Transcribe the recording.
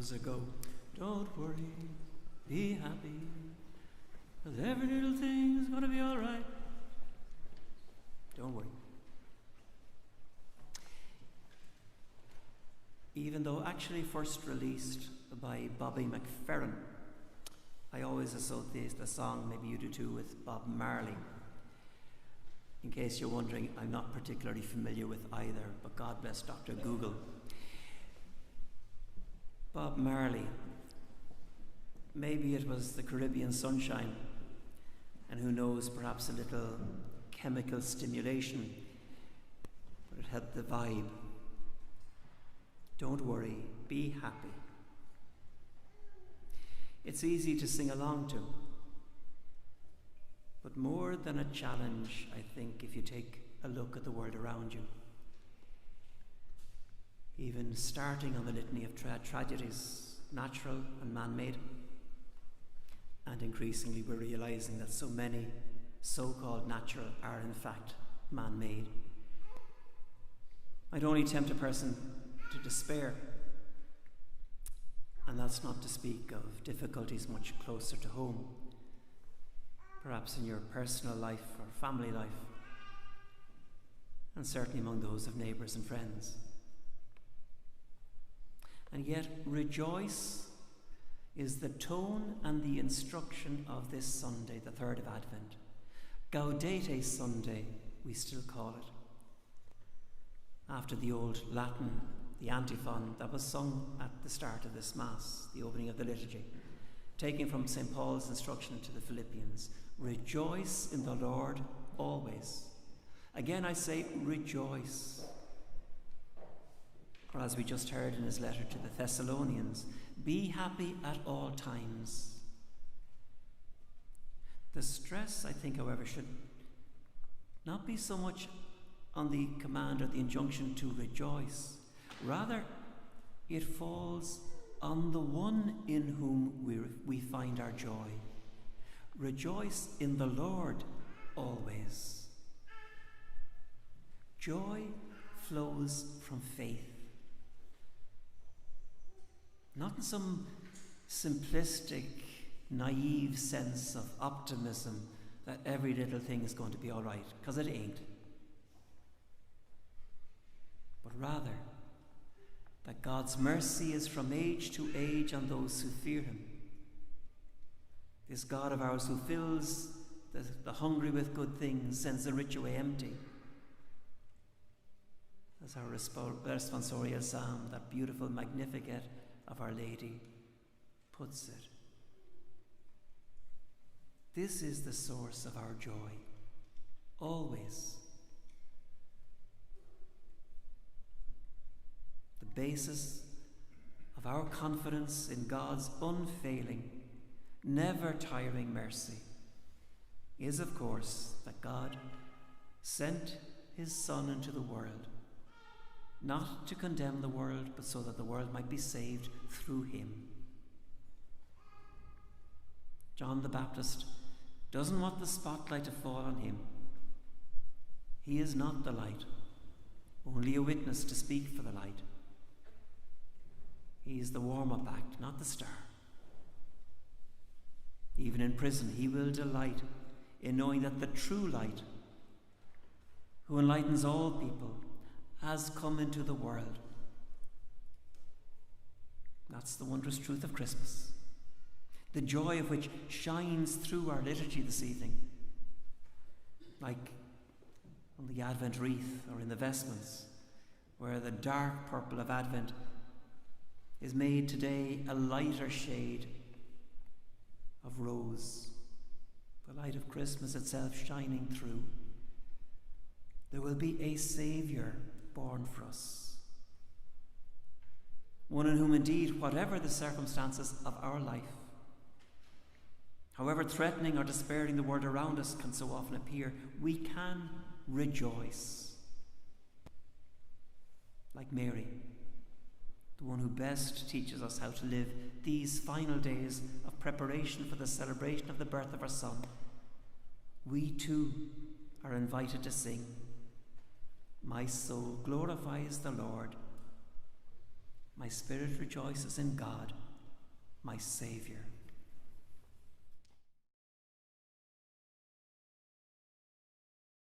does it go? Don't worry, be happy, 'cause every little thing is going to be all right. Don't worry. Even though actually first released by Bobby McFerrin, I always associate the song, maybe you do too, with Bob Marley. In case you're wondering, I'm not particularly familiar with either, but God bless Dr. Google. Bob Marley, maybe it was the Caribbean sunshine, and who knows, perhaps a little chemical stimulation, but it had the vibe. Don't worry, be happy. It's easy to sing along to, but more than a challenge, I think, if you take a look at the world around you. Even starting on the litany of tragedies, natural and man-made, and increasingly we're realizing that so many so-called natural are in fact man-made. Might only tempt a person to despair, and that's not to speak of difficulties much closer to home, perhaps in your personal life or family life, and certainly among those of neighbours and friends. And yet, rejoice is the tone and the instruction of this Sunday, the 3rd of Advent. Gaudete Sunday, we still call it, after the old Latin, the antiphon that was sung at the start of this Mass, the opening of the liturgy, taken from St. Paul's instruction to the Philippians. Rejoice in the Lord always. Again I say, rejoice. Or as we just heard in his letter to the Thessalonians, be happy at all times. The stress, I think, however, should not be so much on the command or the injunction to rejoice. Rather, it falls on the one in whom we find our joy. Rejoice in the Lord always. Joy flows from faith. Not in some simplistic, naive sense of optimism that every little thing is going to be all right, because it ain't. But rather, that God's mercy is from age to age on those who fear him. This God of ours who fills the hungry with good things, sends the rich away empty. As our responsorial psalm, that beautiful Magnificat of Our Lady, puts it. This is the source of our joy, always. The basis of our confidence in God's unfailing, never tiring mercy is, of course, that God sent his Son into the world, not to condemn the world, but so that the world might be saved through him. John the Baptist doesn't want the spotlight to fall on him. He is not the light, only a witness to speak for the light. He is the warm-up act, not the star. Even in prison, he will delight in knowing that the true light, who enlightens all people, has come into the world. That's the wondrous truth of Christmas, the joy of which shines through our liturgy this evening, like on the Advent wreath or in the vestments, where the dark purple of Advent is made today a lighter shade of rose, the light of Christmas itself shining through. There will be a Saviour born for us, one in whom indeed, whatever the circumstances of our life, however threatening or despairing the world around us can so often appear, we can rejoice. Like Mary, the one who best teaches us how to live these final days of preparation for the celebration of the birth of our Son, we too are invited to sing, "My soul glorifies the Lord. My spirit rejoices in God, my Saviour.